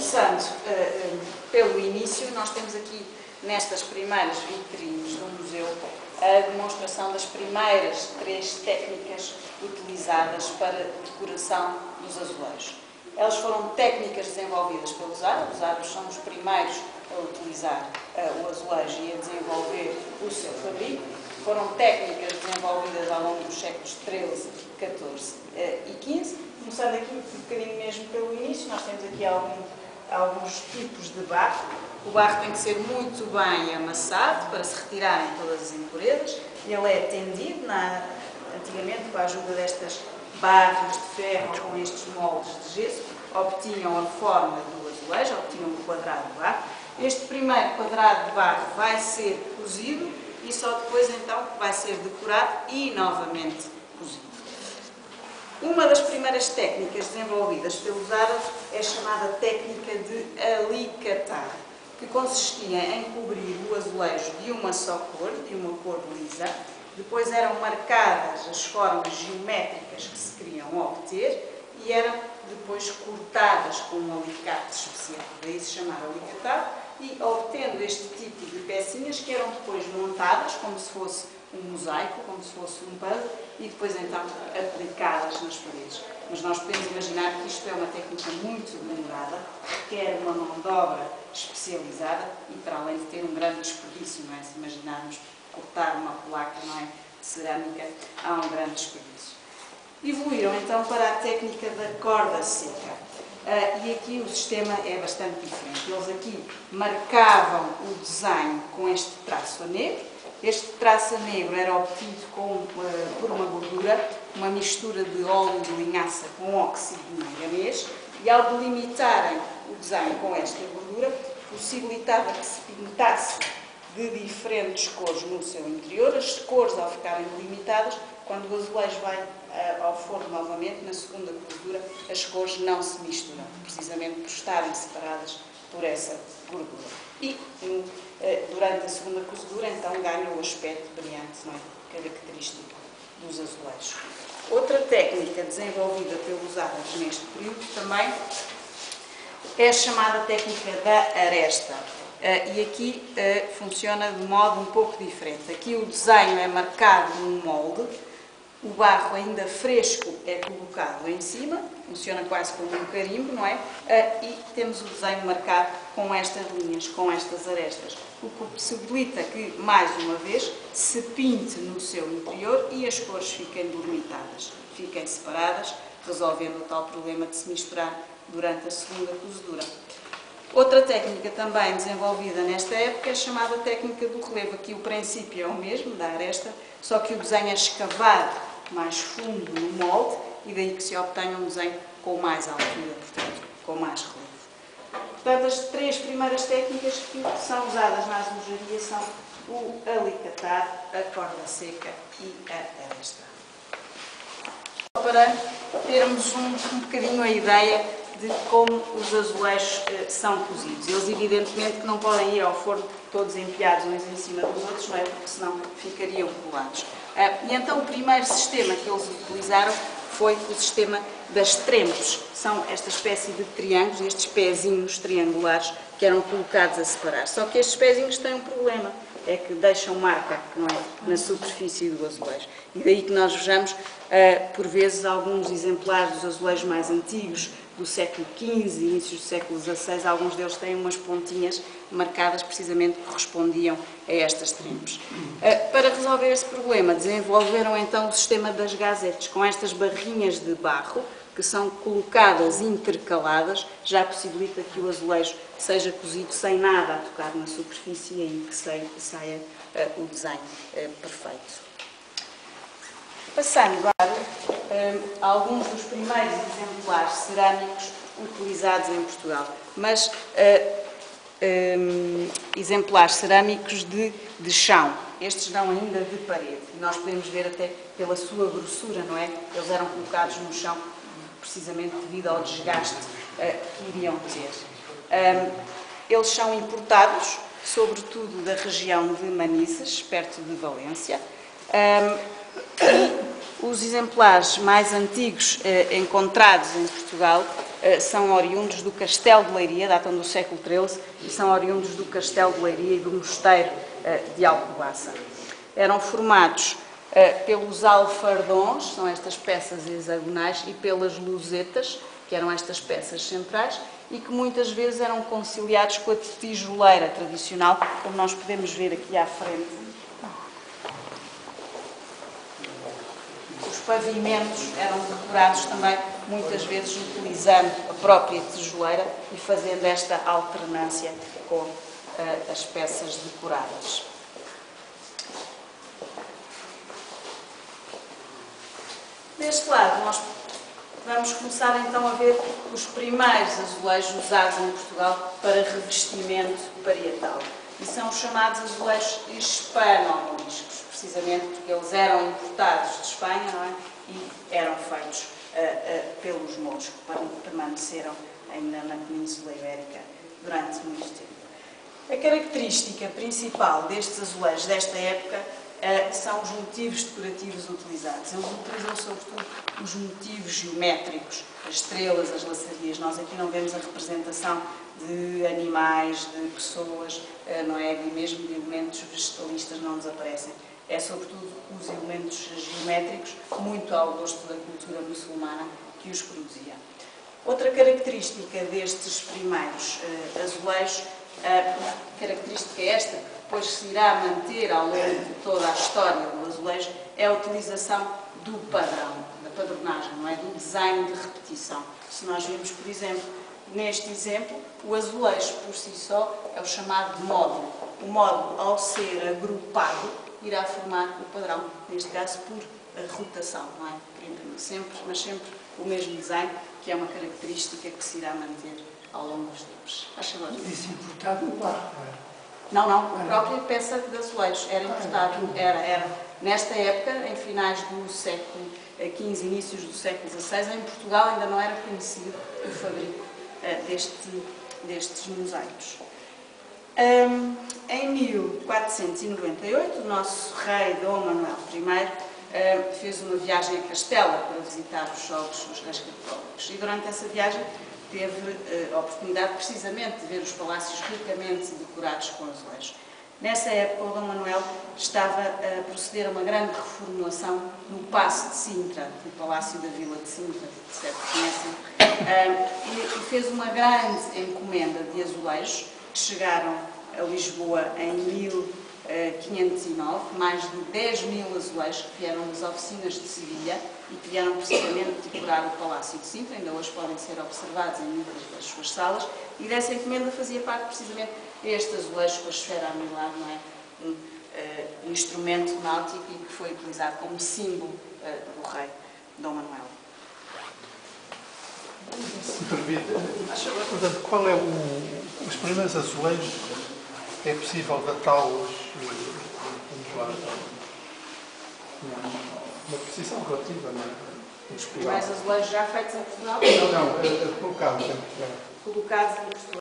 Começando pelo início, nós temos aqui nestas primeiras vitrines do museu a demonstração das primeiras 3 técnicas utilizadas para decoração dos azulejos. Elas foram técnicas desenvolvidas pelos árabes. Os árabes são os primeiros a utilizar o azulejo e a desenvolver o seu fabrico. Foram técnicas desenvolvidas ao longo dos séculos XIII, XIV e XV. Começando aqui um bocadinho mesmo pelo início, nós temos aqui alguns tipos de barro. O barro tem que ser muito bem amassado para se retirarem todas as impurezas. Ele é tendido, antigamente, com a ajuda destas barras de ferro com estes moldes de gesso, obtinham a forma do azulejo, obtinham um quadrado de barro. Este primeiro quadrado de barro vai ser cozido e só depois então vai ser decorado e novamente cozido. Uma das primeiras técnicas desenvolvidas pelos árabes é chamada técnica de alicatar, que consistia em cobrir o azulejo de uma só cor, de uma cor lisa. Depois eram marcadas as formas geométricas que se queriam obter e eram depois cortadas com um alicate especial, daí se chamar alicatar, e obtendo este tipo de pecinhas que eram depois montadas como se fosse um mosaico, como se fosse um puzzle, e depois então aplicadas nas paredes. Mas nós podemos imaginar que isto é uma técnica muito demorada, requer uma mão de obra especializada e para além de ter um grande desperdício, não é? Se imaginarmos cortar uma placa, não é, de cerâmica, há um grande desperdício. Evoluíram então para a técnica da corda seca. E aqui o sistema é bastante diferente. Eles aqui marcavam o desenho com este traço a negro. Este traço a negro era obtido por uma gordura, uma mistura de óleo de linhaça com óxido de manganês, e ao delimitarem o desenho com esta gordura, possibilitava que se pintasse de diferentes cores no seu interior. As cores, ao ficarem delimitadas, quando o azulejo vai ao forno novamente, na segunda cozedura, as cores não se misturam, precisamente por estarem separadas por essa gordura. E durante a segunda cozedura, então, ganha o aspecto brilhante, não é? Característico dos azulejos. Outra técnica desenvolvida pelos árabes neste período também é a chamada técnica da aresta. E aqui funciona de modo um pouco diferente. Aqui o desenho é marcado num molde, o barro ainda fresco é colocado em cima, funciona quase como um carimbo, não é? E temos o desenho marcado com estas linhas, com estas arestas, o que possibilita que, mais uma vez, se pinte no seu interior e as cores fiquem delimitadas, fiquem separadas, resolvendo o tal problema de se misturar durante a segunda cozedura. Outra técnica também desenvolvida nesta época é a chamada técnica do relevo. Aqui o princípio é o mesmo, da aresta, só que o desenho é escavado mais fundo no molde e daí que se obtenha um desenho com mais altura, portanto, com mais relevo. Portanto, as 3 primeiras técnicas que são usadas na azulejaria são o alicatar, a corda seca e a aresta. Para termos um bocadinho a ideia de como os azulejos são cozidos. Eles, evidentemente, que não podem ir ao forno todos empilhados uns em cima dos outros, não é? Porque senão ficariam colados. E então o primeiro sistema que eles utilizaram foi o sistema das trempes. São esta espécie de triângulos, estes pezinhos triangulares que eram colocados a separar. Só que estes pezinhos têm um problema, é que deixam marca, não é, na superfície do azulejo. E daí que nós vejamos, por vezes, alguns exemplares dos azulejos mais antigos, do século XV, inícios do século XVI, alguns deles têm umas pontinhas marcadas precisamente que correspondiam a estas trempes. Para resolver esse problema, desenvolveram então o sistema das gazetes, com estas barrinhas de barro, que são colocadas intercaladas, já possibilita que o azulejo seja cozido sem nada a tocar na superfície e aí que saia o desenho perfeito. Passando a alguns dos primeiros exemplares cerâmicos utilizados em Portugal, mas exemplares cerâmicos de chão, estes não ainda de parede. Nós podemos ver até pela sua grossura, não é? Eles eram colocados no chão precisamente devido ao desgaste que iriam ter. Eles são importados, sobretudo da região de Manises, perto de Valência. E os exemplares mais antigos encontrados em Portugal são oriundos do Castelo de Leiria, datam do século XIII, e são oriundos do Castelo de Leiria e do Mosteiro de Alcobaça. Eram formados pelos alfardões, são estas peças hexagonais, e pelas luzetas, que eram estas peças centrais, e que muitas vezes eram conciliados com a tijoleira tradicional, como nós podemos ver aqui à frente. Os pavimentos eram decorados também, muitas vezes utilizando a própria tijoleira e fazendo esta alternância com as peças decoradas. Deste lado, nós vamos começar então a ver os primeiros azulejos usados em Portugal para revestimento parietal. E são os chamados azulejos hispano-moriscos, precisamente porque eles eram importados de Espanha, não é? E eram feitos pelos mouros, que permaneceram ainda na Península Ibérica durante muito tempo. A característica principal destes azulejos desta época são os motivos decorativos utilizados. Eles utilizam sobretudo os motivos geométricos, as estrelas, as laçarias. Nós aqui não vemos a representação de animais, de pessoas, não é? E mesmo de elementos vegetalistas não desaparecem. É sobretudo os elementos geométricos, muito ao gosto da cultura muçulmana, que os produzia. Outra característica destes primeiros azulejos, característica esta, que depois se irá manter ao longo de toda a história do azulejo, é a utilização do padrão, da padronagem, não é? Do design de repetição. Se nós vimos, por exemplo, neste exemplo, o azulejo por si só é o chamado de módulo. O módulo, ao ser agrupado, irá formar o padrão, neste caso por rotação, não é? Mas sempre o mesmo design, que é uma característica que se irá manter ao longo dos tempos. Faz favor. Isso importado no barco, não é? Não, a própria peça de azulejos era importada. Era nesta época, em finais do século XV, inícios do século XVI, em Portugal ainda não era conhecido o fabrico destes mosaicos. Em 1498, o nosso rei Dom Manuel I fez uma viagem a Castela para visitar os jogos, os Reis Católicos, e durante essa viagem teve a oportunidade precisamente de ver os palácios ricamente decorados com azulejos. Nessa época, o Dom Manuel estava a proceder a uma grande reformulação no Paço de Sintra, no Palácio da Vila de Sintra, que certo conhecem, e fez uma grande encomenda de azulejos que chegaram a Lisboa em 1509, mais de 10.000 azulejos que vieram das oficinas de Sevilha e que vieram precisamente decorar o Palácio de Sintra, ainda hoje podem ser observados em muitas das suas salas, e dessa encomenda fazia parte precisamente este azulejo com a esfera armilar, não é? Um instrumento náutico e que foi utilizado como símbolo do rei Dom Manuel. Portanto, qual é os primeiros azulejos? É possível datá-los, vamos lá, uma precisão relativa, não é? Os primeiros azulejos já feitos em Portugal? Não, colocados em Portugal. Colocados em Portugal.